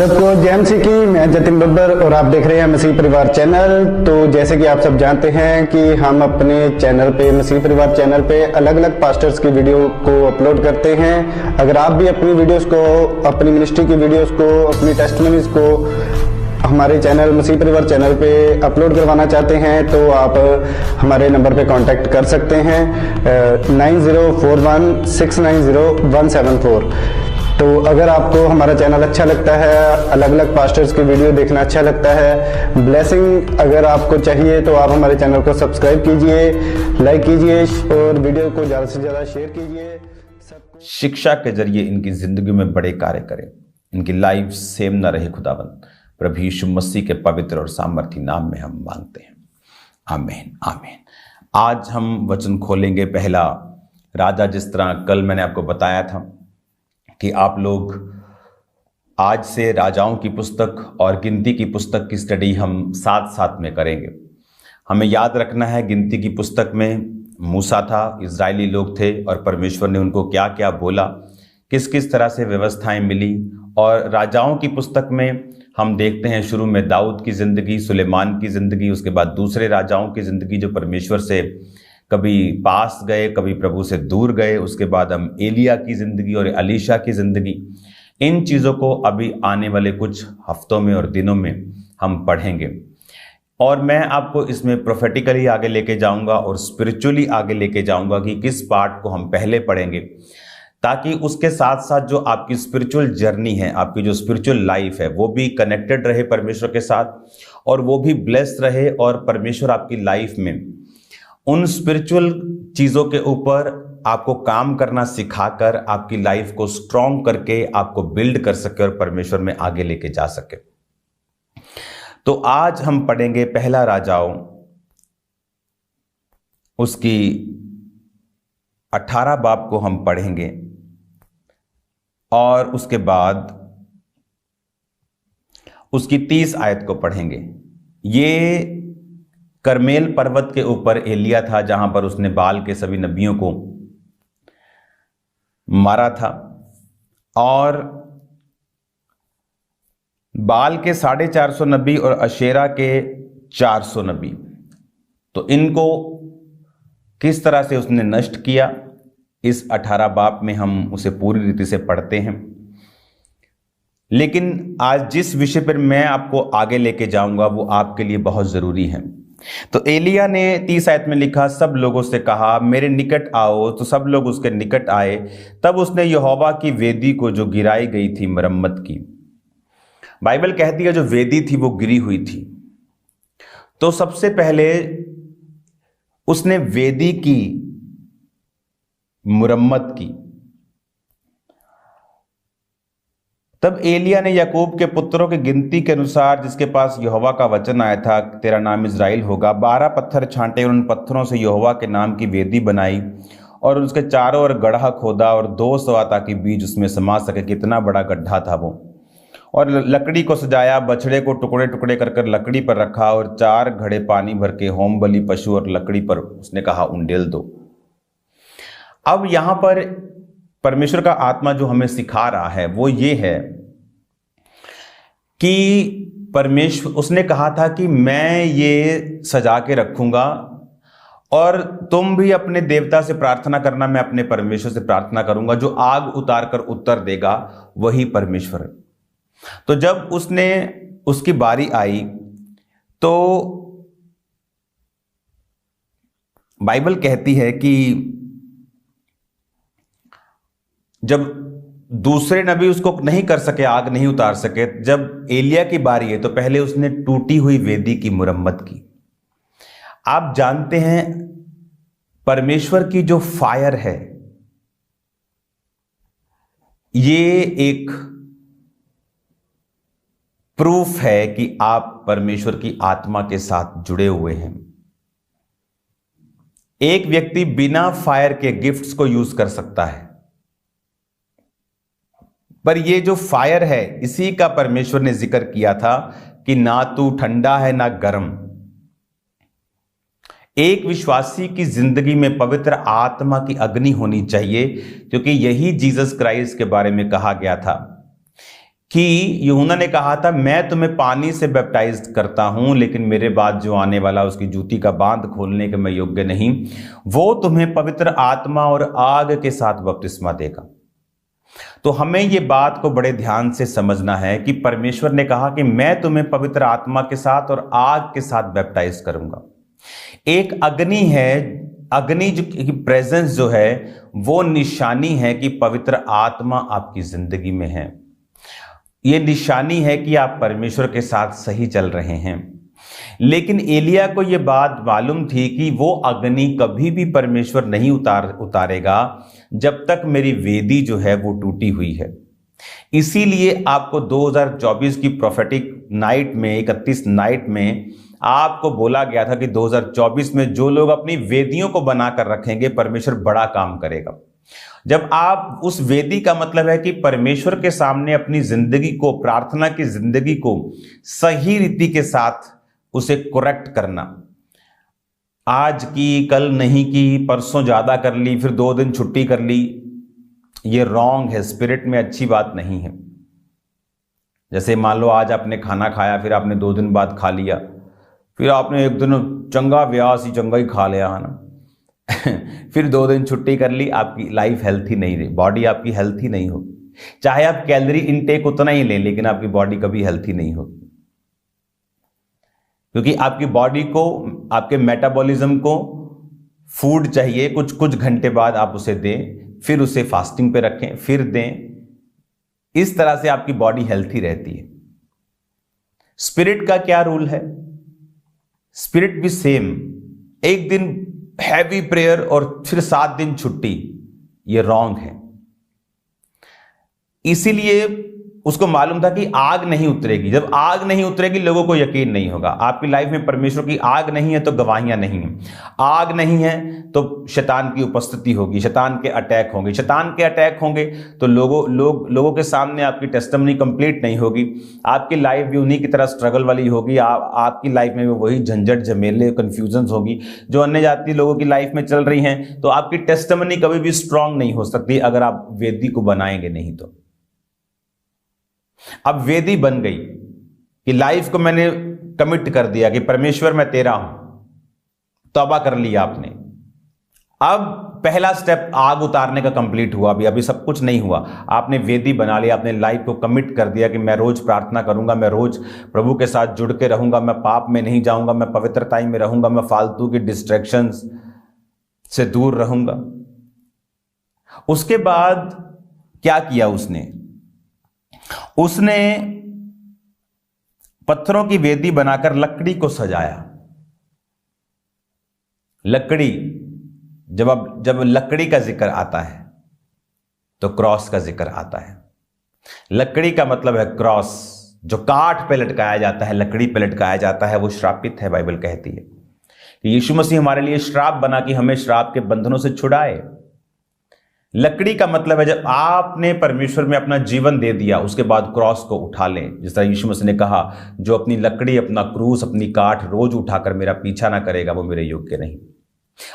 सबको जय मसीह की। मैं जतिन बब्बर और आप देख रहे हैं मसीह परिवार चैनल। तो जैसे कि आप सब जानते हैं कि हम अपने चैनल पे, मसीह परिवार चैनल पे अलग अलग पास्टर्स की वीडियो को अपलोड करते हैं। अगर आप भी अपनी वीडियोस को, अपनी मिनिस्ट्री की वीडियोस को, अपनी टेस्टिमनीज को हमारे चैनल मसीह परिवार चैनल पे अपलोड करवाना चाहते हैं तो आप हमारे नंबर पे कांटेक्ट कर सकते हैं 9041690174। तो अगर आपको हमारा चैनल अच्छा लगता है, अलग अलग पास्टर्स की वीडियो देखना अच्छा लगता है, ब्लेसिंग अगर आपको चाहिए तो आप हमारे चैनल को सब्सक्राइब कीजिए, लाइक कीजिए और वीडियो को ज़्यादा से ज़्यादा शेयर कीजिए। शिक्षा के जरिए इनकी जिंदगी में बड़े कार्य करें, इनकी लाइफ सेम न रहे। खुदावंद प्रभु यीशु मसीह के पवित्र और सामर्थी नाम में हम मांगते हैं, आमीन आमीन। आज हम वचन खोलेंगे पहला राजा। जिस तरह कल मैंने आपको बताया था कि आप लोग आज से राजाओं की पुस्तक और गिनती की पुस्तक की स्टडी हम साथ साथ में करेंगे। हमें याद रखना है, गिनती की पुस्तक में मूसा था, इजरायली लोग थे और परमेश्वर ने उनको क्या क्या बोला, किस किस तरह से व्यवस्थाएं मिली। और राजाओं की पुस्तक में हम देखते हैं शुरू में दाऊद की ज़िंदगी, सुलेमान की ज़िंदगी, उसके बाद दूसरे राजाओं की ज़िंदगी जो परमेश्वर से कभी पास गए, कभी प्रभु से दूर गए। उसके बाद हम एलिया की ज़िंदगी और अलीशा की ज़िंदगी, इन चीज़ों को अभी आने वाले कुछ हफ्तों में और दिनों में हम पढ़ेंगे। और मैं आपको इसमें प्रोफेटिकली आगे लेके जाऊंगा और स्पिरिचुअली आगे लेके जाऊंगा कि किस पार्ट को हम पहले पढ़ेंगे, ताकि उसके साथ साथ जो आपकी स्पिरिचुअल जर्नी है, आपकी जो स्पिरिचुअल लाइफ है, वो भी कनेक्टेड रहे परमेश्वर के साथ और वो भी ब्लेस्ड रहे। और परमेश्वर आपकी लाइफ में उन स्पिरिचुअल चीज़ों के ऊपर आपको काम करना सिखाकर आपकी लाइफ को स्ट्रॉन्ग करके आपको बिल्ड कर सके और परमेश्वर में आगे लेके जा सके। तो आज हम पढ़ेंगे पहला राजाओं, उसकी 18 बाब को हम पढ़ेंगे और उसके बाद उसकी 30 आयत को पढ़ेंगे। ये करमेल पर्वत के ऊपर एलिया था, जहां पर उसने बाल के सभी नबियों को मारा था। और बाल के 450 नबी और अशेरा के 400 नबी, तो इनको किस तरह से उसने नष्ट किया, इस 18 बाब में हम उसे पूरी रीति से पढ़ते हैं। लेकिन आज जिस विषय पर मैं आपको आगे लेके जाऊंगा वो आपके लिए बहुत जरूरी है। तो एलिया ने 30 आयत में लिखा, सब लोगों से कहा मेरे निकट आओ। तो सब लोग उसके निकट आए। तब उसने यहोवा की वेदी को जो गिराई गई थी मरम्मत की। बाइबल कहती है जो वेदी थी वो गिरी हुई थी। तो सबसे पहले उसने वेदी की मुरम्मत की। तब एलिया ने याकूब के पुत्रों की गिनती के अनुसार, जिसके पास यहोवा का वचन आया था, तेरा नाम इज़राइल होगा, 12 पत्थर छांटे और उन पत्थरों से यहोवा के नाम की वेदी बनाई और उसके चारों ओर गड्ढा खोदा और 2 सवा ताकि बीज उसमें समा सके। कितना बड़ा गड्ढा था वो। और लकड़ी को सजाया, बछड़े को टुकड़े टुकड़े कर कर लकड़ी पर रखा और 4 घड़े पानी भर के होम बलि पशु और लकड़ी पर उसने कहा उंडेल दो। अब यहां पर परमेश्वर का आत्मा जो हमें सिखा रहा है वो ये है कि परमेश्वर, उसने कहा था कि मैं ये सजा के रखूंगा और तुम भी अपने देवता से प्रार्थना करना, मैं अपने परमेश्वर से प्रार्थना करूंगा, जो आग उतार कर उत्तर देगा वही परमेश्वर। तो जब उसकी बारी आई तो बाइबल कहती है कि जब दूसरे नबी उसको नहीं कर सके, आग नहीं उतार सके, जब एलिया की बारी है तो पहले उसने टूटी हुई वेदी की मुरम्मत की। आप जानते हैं परमेश्वर की जो फायर है ये एक प्रूफ है कि आप परमेश्वर की आत्मा के साथ जुड़े हुए हैं। एक व्यक्ति बिना फायर के गिफ्ट्स को यूज कर सकता है, पर ये जो फायर है इसी का परमेश्वर ने जिक्र किया था कि ना तू ठंडा है ना गर्म। एक विश्वासी की जिंदगी में पवित्र आत्मा की अग्नि होनी चाहिए, क्योंकि यही जीसस क्राइस्ट के बारे में कहा गया था कि यूहन्ना ने कहा था मैं तुम्हें पानी से बैप्टाइज करता हूं, लेकिन मेरे बाद जो आने वाला उसकी जूती का बांध खोलने के मैं योग्य नहीं, वो तुम्हें पवित्र आत्मा और आग के साथ बपतिस्मा देगा। तो हमें ये बात को बड़े ध्यान से समझना है कि परमेश्वर ने कहा कि मैं तुम्हें पवित्र आत्मा के साथ और आग के साथ बैप्टाइज करूंगा। एक अग्नि है, अग्नि जो की प्रेजेंस जो है वो निशानी है कि पवित्र आत्मा आपकी जिंदगी में है। ये निशानी है कि आप परमेश्वर के साथ सही चल रहे हैं। लेकिन एलिया को यह बात मालूम थी कि वो अग्नि कभी भी परमेश्वर नहीं उतारेगा जब तक मेरी वेदी जो है वो टूटी हुई है। इसीलिए आपको 2024 की प्रोफेटिक नाइट में, 31 नाइट में आपको बोला गया था कि 2024 में जो लोग अपनी वेदियों को बनाकर रखेंगे परमेश्वर बड़ा काम करेगा। जब आप उस वेदी का मतलब है कि परमेश्वर के सामने अपनी जिंदगी को, प्रार्थना की जिंदगी को सही रीति के साथ उसे करेक्ट करना, आज की, कल नहीं की, परसों ज्यादा कर ली, फिर 2 दिन छुट्टी कर ली, ये रॉन्ग है, स्पिरिट में अच्छी बात नहीं है। जैसे मान लो आज आपने खाना खाया, फिर आपने 2 दिन बाद खा लिया, फिर आपने 1 दिन चंगा व्यास ही चंगा ही खा लिया है ना फिर 2 दिन छुट्टी कर ली, आपकी लाइफ हेल्थी नहीं रही, बॉडी आपकी हेल्थी नहीं होगी। चाहे आप कैलोरी इनटेक उतना ही लें, लेकिन आपकी बॉडी कभी हेल्थी नहीं होगी, क्योंकि आपकी बॉडी को, आपके मेटाबॉलिज्म को फूड चाहिए, कुछ घंटे बाद आप उसे दें, फिर उसे फास्टिंग पे रखें, फिर दें। इस तरह से आपकी बॉडी हेल्थी रहती है। स्पिरिट का क्या रूल है? स्पिरिट भी सेम, 1 दिन हैवी प्रेयर और फिर 7 दिन छुट्टी, ये रॉन्ग है। इसीलिए उसको मालूम था कि आग नहीं उतरेगी। जब आग नहीं उतरेगी लोगों को यकीन नहीं होगा। आपकी लाइफ में परमेश्वर की आग नहीं है तो गवाहियां नहीं है। आग नहीं है तो शैतान की उपस्थिति होगी, शैतान के अटैक होंगे। शैतान के अटैक होंगे तो लोगों के सामने आपकी टेस्टिमनी कंप्लीट नहीं होगी। आपकी लाइफ भी उन्हीं की तरह स्ट्रगल वाली होगी। आपकी लाइफ में भी वही झंझट, झमेले, कंफ्यूजन होगी जो अन्य जाति लोगों की लाइफ में चल रही हैं। तो आपकी टेस्टिमनी कभी भी स्ट्रांग नहीं हो सकती अगर आप वेदी को बनाएंगे नहीं तो। अब वेदी बन गई कि लाइफ को मैंने कमिट कर दिया कि परमेश्वर मैं तेरा हूं, तौबा कर लिया आपने। अब पहला स्टेप आग उतारने का कंप्लीट हुआ। अभी सब कुछ नहीं हुआ। आपने वेदी बना लिया, आपने लाइफ को कमिट कर दिया कि मैं रोज प्रार्थना करूंगा, मैं रोज प्रभु के साथ जुड़ के रहूंगा, मैं पाप में नहीं जाऊंगा, मैं पवित्रता में रहूंगा, मैं फालतू की डिस्ट्रैक्शंस से दूर रहूंगा। उसके बाद क्या किया उसने पत्थरों की वेदी बनाकर लकड़ी को सजाया। लकड़ी, जब लकड़ी का जिक्र आता है तो क्रॉस का जिक्र आता है। लकड़ी का मतलब है क्रॉस, जो काठ पे लटकाया जाता है, लकड़ी पे लटकाया जाता है, वो श्रापित है। बाइबल कहती है कि यीशु मसीह हमारे लिए श्राप बना कि हमें श्राप के बंधनों से छुड़ाए। लकड़ी का मतलब है जब आपने परमेश्वर में अपना जीवन दे दिया, उसके बाद क्रॉस को उठा लें। जिस तरह यीशु मसीह ने कहा, जो अपनी लकड़ी, अपना क्रूस, अपनी काठ रोज उठाकर मेरा पीछा ना करेगा वो मेरे योग्य नहीं।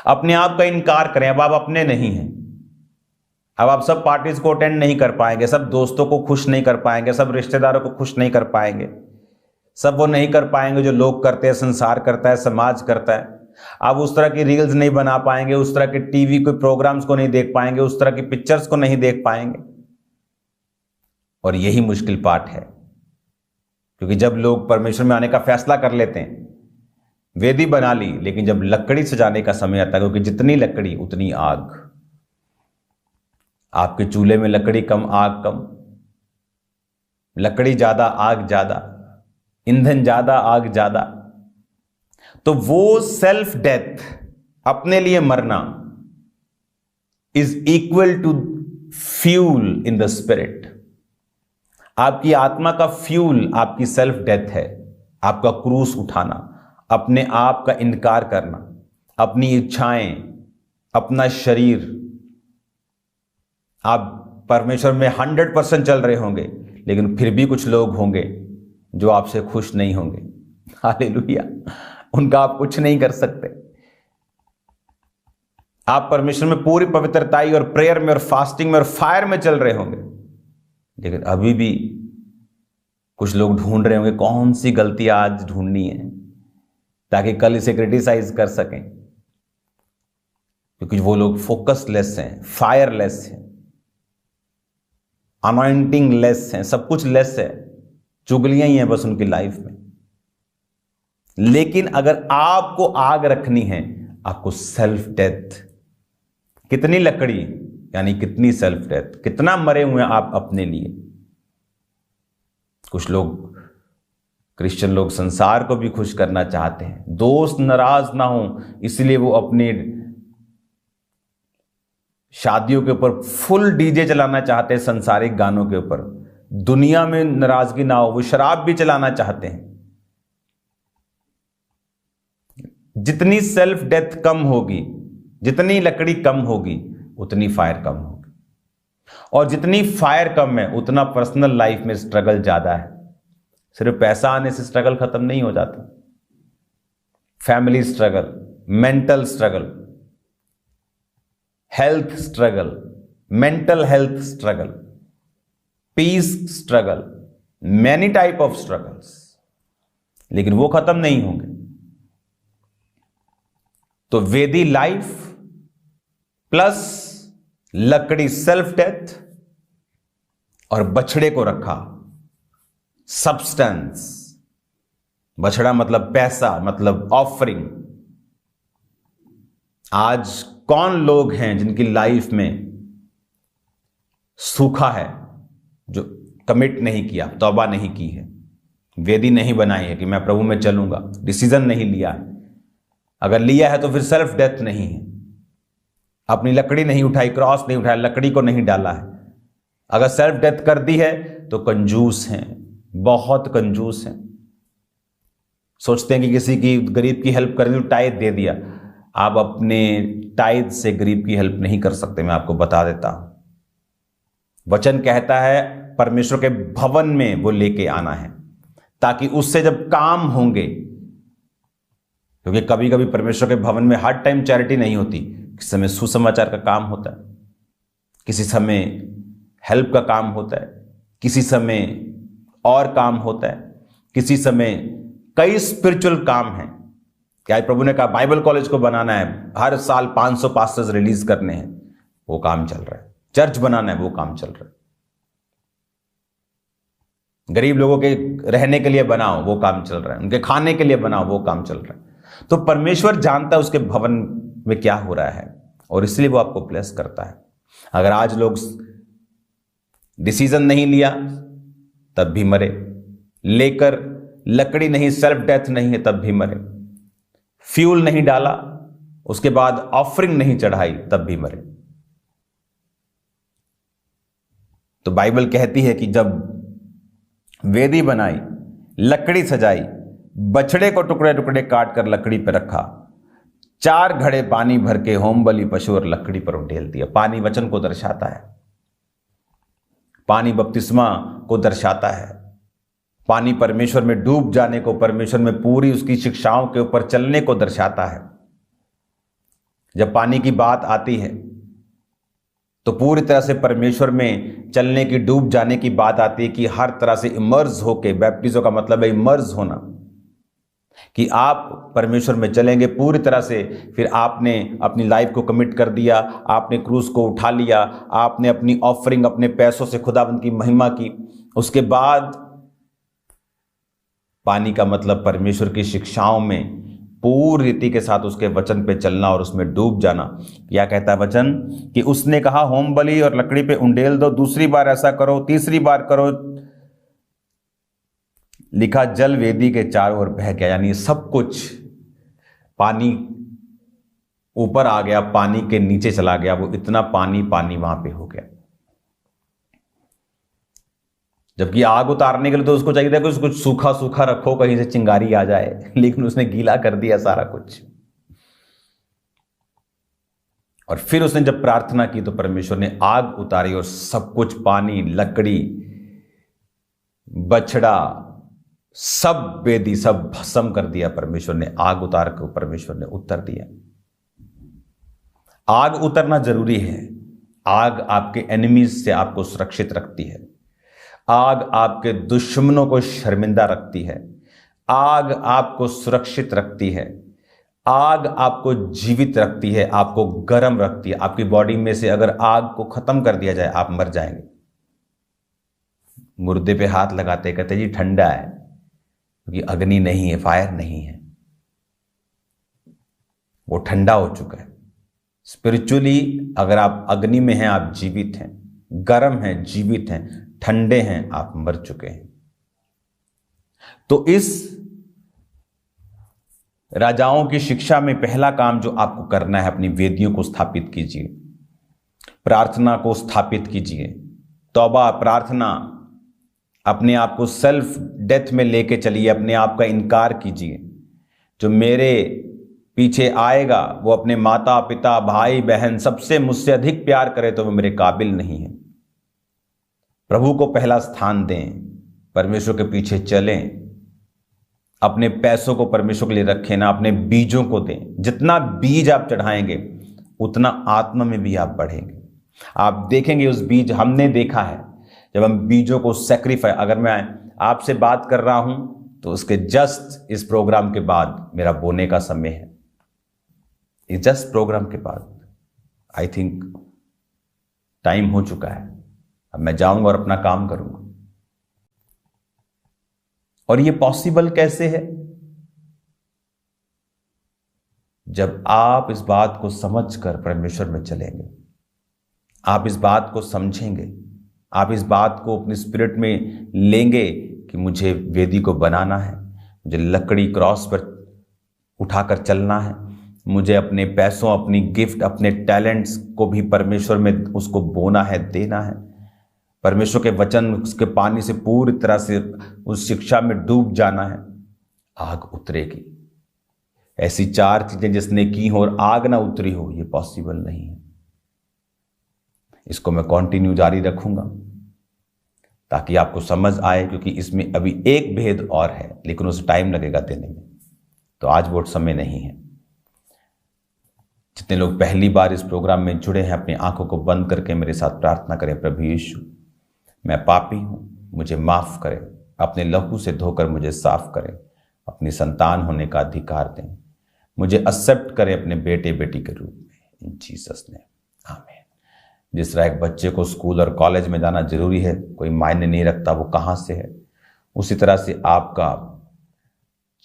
अपने आप का इनकार करें। अब आप अपने नहीं हैं। अब आप सब पार्टीज को अटेंड नहीं कर पाएंगे, सब दोस्तों को खुश नहीं कर पाएंगे, सब रिश्तेदारों को खुश नहीं कर पाएंगे, सब वो नहीं कर पाएंगे जो लोग करते हैं, संसार करता है, समाज करता है। आप उस तरह की रील्स नहीं बना पाएंगे, उस तरह के टीवी कोई प्रोग्राम्स को नहीं देख पाएंगे, उस तरह की पिक्चर्स को नहीं देख पाएंगे। और यही मुश्किल पार्ट है, क्योंकि जब लोग परमेश्वर में आने का फैसला कर लेते हैं, वेदी बना ली, लेकिन जब लकड़ी सजाने का समय आता है, क्योंकि जितनी लकड़ी उतनी आग। आपके चूल्हे में लकड़ी कम, आग कम। लकड़ी ज्यादा, आग ज्यादा, ईंधन ज्यादा, आग ज्यादा। तो वो सेल्फ डेथ, अपने लिए मरना, is equal to fuel in the spirit. आपकी आत्मा का फ्यूल आपकी सेल्फ डेथ है। आपका क्रूस उठाना, अपने आप का इनकार करना, अपनी इच्छाएं, अपना शरीर। आप परमेश्वर में 100% चल रहे होंगे, लेकिन फिर भी कुछ लोग होंगे जो आपसे खुश नहीं होंगे। हालेलुया। उनका आप कुछ नहीं कर सकते। आप परमेश्वर में पूरी पवित्रताई और प्रेयर में और फास्टिंग में और फायर में चल रहे होंगे, लेकिन अभी भी कुछ लोग ढूंढ रहे होंगे कौन सी गलती आज ढूंढनी है ताकि कल इसे क्रिटिसाइज कर सकें, क्योंकि वो लोग फोकसलेस हैं, फायरलेस हैं, अनॉइंटिंग लेस हैं, सब कुछ लेस है, चुगलियां ही हैं बस उनकी लाइफ में। लेकिन अगर आपको आग रखनी है, आपको सेल्फ डेथ, कितनी लकड़ी यानी कितनी सेल्फ डेथ, कितना मरे हुए हैं आप अपने लिए। कुछ लोग, क्रिश्चियन लोग, संसार को भी खुश करना चाहते हैं, दोस्त नाराज ना हो इसलिए वो अपनी शादियों के ऊपर फुल डीजे चलाना चाहते हैं, संसारिक गानों के ऊपर, दुनिया में नाराजगी ना हो, वो शराब भी चलाना चाहते हैं। जितनी सेल्फ डेथ कम होगी, जितनी लकड़ी कम होगी, उतनी फायर कम होगी, और जितनी फायर कम है उतना पर्सनल लाइफ में स्ट्रगल ज्यादा है। सिर्फ पैसा आने से स्ट्रगल खत्म नहीं हो जाता। Family struggle, mental struggle, health struggle, mental health struggle, peace struggle, many type of struggles, लेकिन वो खत्म नहीं होंगे। तो वेदी लाइफ प्लस लकड़ी सेल्फ डेथ, और बछड़े को रखा सब्सटेंस। बछड़ा मतलब पैसा, मतलब ऑफरिंग। आज कौन लोग हैं जिनकी लाइफ में सूखा है, जो कमिट नहीं किया, तौबा नहीं की है, वेदी नहीं बनाई है कि मैं प्रभु में चलूंगा, डिसीजन नहीं लिया है। अगर लिया है तो फिर सेल्फ डेथ नहीं है, अपनी लकड़ी नहीं उठाई, क्रॉस नहीं उठाया, लकड़ी को नहीं डाला है। अगर सेल्फ डेथ कर दी है तो कंजूस हैं, बहुत कंजूस हैं। सोचते हैं कि किसी की गरीब की हेल्प करनी तो टाइद दे दिया। आप अपने टाइद से गरीब की हेल्प नहीं कर सकते, मैं आपको बता देता हूं। वचन कहता है परमेश्वर के भवन में वो लेके आना है, ताकि उससे जब काम होंगे, क्योंकि कभी कभी परमेश्वर के भवन में हर टाइम चैरिटी नहीं होती, किसी समय सुसमाचार का काम होता है, किसी समय हेल्प का काम होता है, किसी समय और काम होता है, किसी समय कई स्पिरिचुअल काम हैं। क्या प्रभु ने कहा बाइबल कॉलेज को बनाना है, हर साल 500 पास्टर्स रिलीज करने हैं, वो काम चल रहा है। चर्च बनाना है, वो काम चल रहा है। गरीब लोगों के रहने के लिए बनाओ, वो काम चल रहा है। उनके खाने के लिए बनाओ, वो काम चल रहा है। तो परमेश्वर जानता है उसके भवन में क्या हो रहा है, और इसलिए वो आपको ब्लेस करता है। अगर आज लोग डिसीजन नहीं लिया तब भी मरे, लेकर लकड़ी नहीं, सेल्फ डेथ नहीं है तब भी मरे, फ्यूल नहीं डाला, उसके बाद ऑफरिंग नहीं चढ़ाई तब भी मरे। तो बाइबल कहती है कि जब वेदी बनाई, लकड़ी सजाई, बछड़े को टुकड़े टुकड़े काट कर लकड़ी पर रखा, 4 घड़े पानी भर के होम बलि पशु और लकड़ी पर उंडेल दिया। पानी वचन को दर्शाता है, पानी बपतिस्मा को दर्शाता है, पानी परमेश्वर में डूब जाने को, परमेश्वर में पूरी उसकी शिक्षाओं के ऊपर चलने को दर्शाता है। जब पानी की बात आती है तो पूरी तरह से परमेश्वर में चलने की, डूब जाने की बात आती है कि हर तरह से इमर्ज होके, बैप्टिज्म का मतलब है इमर्ज होना, कि आप परमेश्वर में चलेंगे पूरी तरह से। फिर आपने अपनी लाइफ को कमिट कर दिया, आपने क्रूस को उठा लिया, आपने अपनी ऑफरिंग अपने पैसों से खुदाबंद की महिमा की। उसके बाद पानी का मतलब परमेश्वर की शिक्षाओं में पूरी रीति के साथ उसके वचन पे चलना और उसमें डूब जाना। क्या कहता है वचन कि उसने कहा होम बलि और लकड़ी पे उंडेल दो, दूसरी बार ऐसा करो, तीसरी बार करो। लिखा जल वेदी के चारों ओर बह गया, यानी सब कुछ, पानी ऊपर आ गया, पानी के नीचे चला गया, वो इतना पानी पानी वहां पे हो गया। जबकि आग उतारने के लिए तो उसको चाहिए था कि उसको सूखा सूखा रखो, कहीं से चिंगारी आ जाए, लेकिन उसने गीला कर दिया सारा कुछ। और फिर उसने जब प्रार्थना की तो परमेश्वर ने आग उतारी और सब कुछ, पानी, लकड़ी, बछड़ा, सब वेदी, सब भस्म कर दिया। परमेश्वर ने आग उतार कर परमेश्वर ने उत्तर दिया। आग उतरना जरूरी है। आग आपके एनिमीज से आपको सुरक्षित रखती है। आग आपके दुश्मनों को शर्मिंदा रखती है। आग आपको सुरक्षित रखती है। आग आपको जीवित रखती है, आपको गर्म रखती है। आपकी बॉडी में से अगर आग को खत्म कर दिया जाए, आप मर जाएंगे। मुर्दे पे हाथ लगाते कहते जी ठंडा है, क्योंकि अग्नि नहीं है, फायर नहीं है, वो ठंडा हो चुका है। स्पिरिचुअली अगर आप अग्नि में हैं, आप जीवित हैं, गर्म हैं, जीवित हैं, ठंडे हैं, आप मर चुके हैं। तो इस राजाओं की शिक्षा में पहला काम जो आपको करना है, अपनी वेदियों को स्थापित कीजिए, प्रार्थना को स्थापित कीजिए, तौबा प्रार्थना, अपने आप को सेल्फ डेथ में लेके चलिए, अपने आप का इनकार कीजिए। जो मेरे पीछे आएगा वो अपने माता पिता भाई बहन सबसे मुझसे अधिक प्यार करे तो वो मेरे काबिल नहीं है। प्रभु को पहला स्थान दें, परमेश्वर के पीछे चलें, अपने पैसों को परमेश्वर के लिए रखें ना, अपने बीजों को दें। जितना बीज आप चढ़ाएंगे उतना आत्मा में भी आप बढ़ेंगे। आप देखेंगे उस बीज, हमने देखा है जब हम बीजों को सेक्रीफाई, अगर मैं आपसे बात कर रहा हूं तो उसके जस्ट इस प्रोग्राम के बाद मेरा बोने का समय है। इस जस्ट प्रोग्राम के बाद आई थिंक टाइम हो चुका है। अब मैं जाऊंगा और अपना काम करूंगा। और ये पॉसिबल कैसे है? जब आप इस बात को समझकर परमेश्वर में चलेंगे, आप इस बात को समझेंगे, आप इस बात को अपने स्पिरिट में लेंगे कि मुझे वेदी को बनाना है, मुझे लकड़ी क्रॉस पर उठाकर चलना है, मुझे अपने पैसों, अपनी गिफ्ट, अपने टैलेंट्स को भी परमेश्वर में उसको बोना है, देना है। परमेश्वर के वचन, उसके पानी से पूरी तरह से उस शिक्षा में डूब जाना है। आग उतरेगी। ऐसी 4 चीजें जिसने की हो और आग ना उतरी हो, ये पॉसिबल नहीं है। इसको मैं कंटिन्यू जारी रखूंगा ताकि आपको समझ आए, क्योंकि इसमें अभी एक भेद और है, लेकिन उसे टाइम लगेगा देने में। तो आज वो समय नहीं है। जितने लोग पहली बार इस प्रोग्राम में जुड़े हैं, अपनी आंखों को बंद करके मेरे साथ प्रार्थना करें। प्रभु यीशु, मैं पापी हूं, मुझे माफ करें, अपने लहू से धोकर मुझे साफ करें, अपनी संतान होने का अधिकार दें, मुझे एक्सेप्ट करें अपने बेटे बेटी के रूप में। इन जीसस नेम, आमीन। जिस तरह एक बच्चे को स्कूल और कॉलेज में जाना जरूरी है, कोई मायने नहीं रखता वो कहाँ से है, उसी तरह से आपका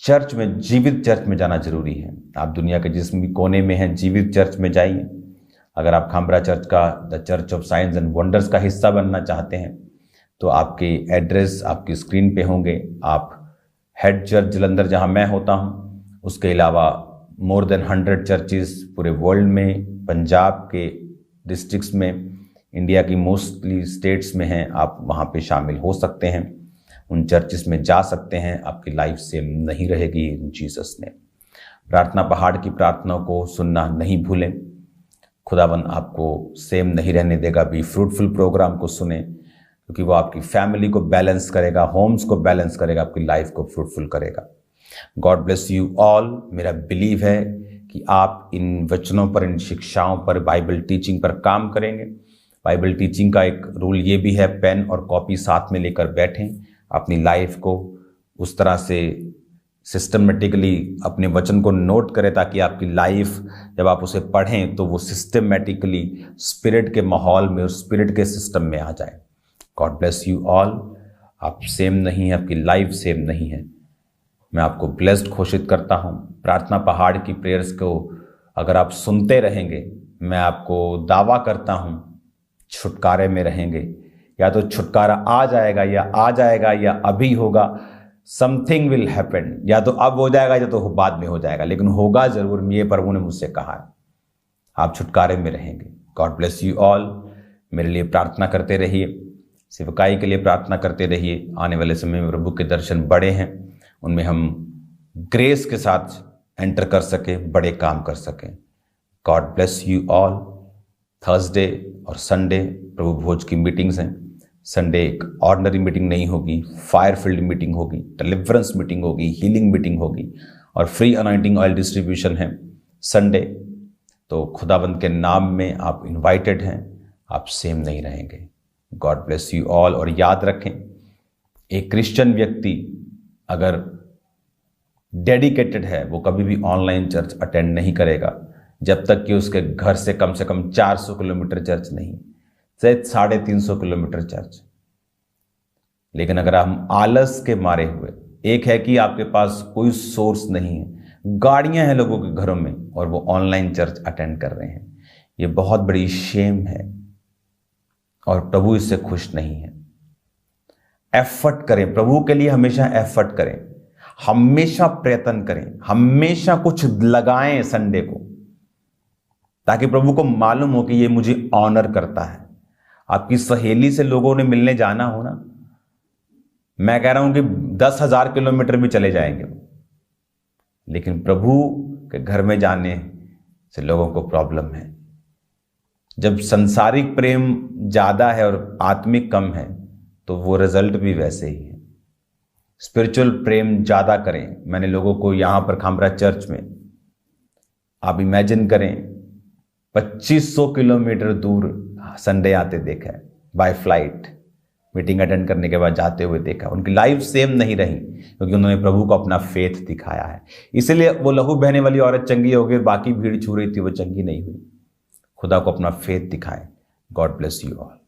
चर्च में, जीवित चर्च में जाना जरूरी है। आप दुनिया के जिस भी कोने में हैं, जीवित चर्च में जाइए। अगर आप खामरा चर्च का, the church of science and wonders का हिस्सा बनना चाहते हैं तो आपके एड्रेस आपकी स्क्रीन पे होंगे। आप हेड चर्च जलंधर जहां मैं होता हूं, उसके अलावा मोर देन 100 चर्चेस पूरे वर्ल्ड में, पंजाब के डिस्ट्रिक्ट्स में, इंडिया की मोस्टली स्टेट्स में हैं। आप वहां पे शामिल हो सकते हैं, उन चर्चेस में जा सकते हैं। आपकी लाइफ सेम नहीं रहेगी इन जीसस ने। प्रार्थना पहाड़ की प्रार्थनाओं को सुनना नहीं भूलें। खुदावन आपको सेम नहीं रहने देगा। बी फ्रूटफुल प्रोग्राम को सुने, क्योंकि वो आपकी फैमिली को बैलेंस करेगा, होम्स को बैलेंस करेगा, आपकी लाइफ को फ्रूटफुल करेगा। God bless you all. मेरा बिलीव है कि आप इन वचनों पर, इन शिक्षाओं पर, बाइबल टीचिंग पर काम करेंगे। बाइबल टीचिंग का एक रूल ये भी है, पेन और कॉपी साथ में लेकर बैठें, अपनी लाइफ को उस तरह से सिस्टमेटिकली अपने वचन को नोट करें, ताकि आपकी लाइफ जब आप उसे पढ़ें तो वो सिस्टमेटिकली स्पिरिट के माहौल में और स्पिरिट के सिस्टम में आ जाए। God bless you all. आप सेम नहीं है, आपकी लाइफ सेम नहीं है। मैं आपको ब्लेस्ड घोषित करता हूँ। प्रार्थना पहाड़ की प्रेयर्स को अगर आप सुनते रहेंगे, मैं आपको दावा करता हूँ छुटकारे में रहेंगे। या तो छुटकारा आ जाएगा या अभी होगा। समथिंग विल हैपन, या तो अब हो जाएगा या तो बाद में हो जाएगा, लेकिन होगा जरूर। ये प्रभु ने मुझसे कहा है, आप छुटकारे में रहेंगे। God bless you all. मेरे लिए प्रार्थना करते रहिए, सेवकाई के लिए प्रार्थना करते रहिए। आने वाले समय में प्रभु के दर्शन बड़े हैं, उनमें हम ग्रेस के साथ एंटर कर सके, बड़े काम कर सकें। God bless you all. Thursday और संडे प्रभु भोज की मीटिंग्स हैं। संडे एक ऑर्डिनरी मीटिंग नहीं होगी, फायर फील्ड मीटिंग होगी, डिलीवरेंस मीटिंग होगी, हीलिंग मीटिंग होगी, और फ्री अनॉइंटिंग ऑयल डिस्ट्रीब्यूशन है संडे। तो खुदाबंद के नाम में आप इनवाइटेड हैं, आप सेम नहीं रहेंगे। God bless you all. और याद रखें, एक क्रिश्चियन व्यक्ति अगर डेडिकेटेड है, वो कभी भी ऑनलाइन चर्च अटेंड नहीं करेगा जब तक कि उसके घर से कम 400 किलोमीटर चर्च नहीं, शायद 350 किलोमीटर चर्च। लेकिन अगर हम आलस के मारे हुए, एक है कि आपके पास कोई सोर्स नहीं है, गाड़ियां हैं लोगों के घरों में और वो ऑनलाइन चर्च अटेंड कर रहे हैं, ये बहुत बड़ी शेम है और प्रभु इससे खुश नहीं है। एफर्ट करें, प्रभु के लिए हमेशा एफर्ट करें, हमेशा प्रयत्न करें, हमेशा कुछ लगाएं संडे को, ताकि प्रभु को मालूम हो कि ये मुझे ऑनर करता है। आपकी सहेली से लोगों ने मिलने जाना हो ना, मैं कह रहा हूं कि 10,000 किलोमीटर भी चले जाएंगे, लेकिन प्रभु के घर में जाने से लोगों को प्रॉब्लम है। जब संसारिक प्रेम ज्यादा है और आत्मिक कम है तो वो रिजल्ट भी वैसे ही है। स्पिरिचुअल प्रेम ज्यादा करें। मैंने लोगों को यहां पर खामरा चर्च में, आप इमेजिन करें, 2500 किलोमीटर दूर संडे आते देखा है, बाय फ्लाइट मीटिंग अटेंड करने के बाद जाते हुए देखा। उनकी लाइफ सेम नहीं रही क्योंकि उन्होंने प्रभु को अपना फेथ दिखाया है। इसलिए वो लहू बहने वाली औरत चंगी हो गई, बाकी भीड़ छू रही थी वो चंगी नहीं हुई। खुदा को अपना फेथ दिखाएं। God bless you all.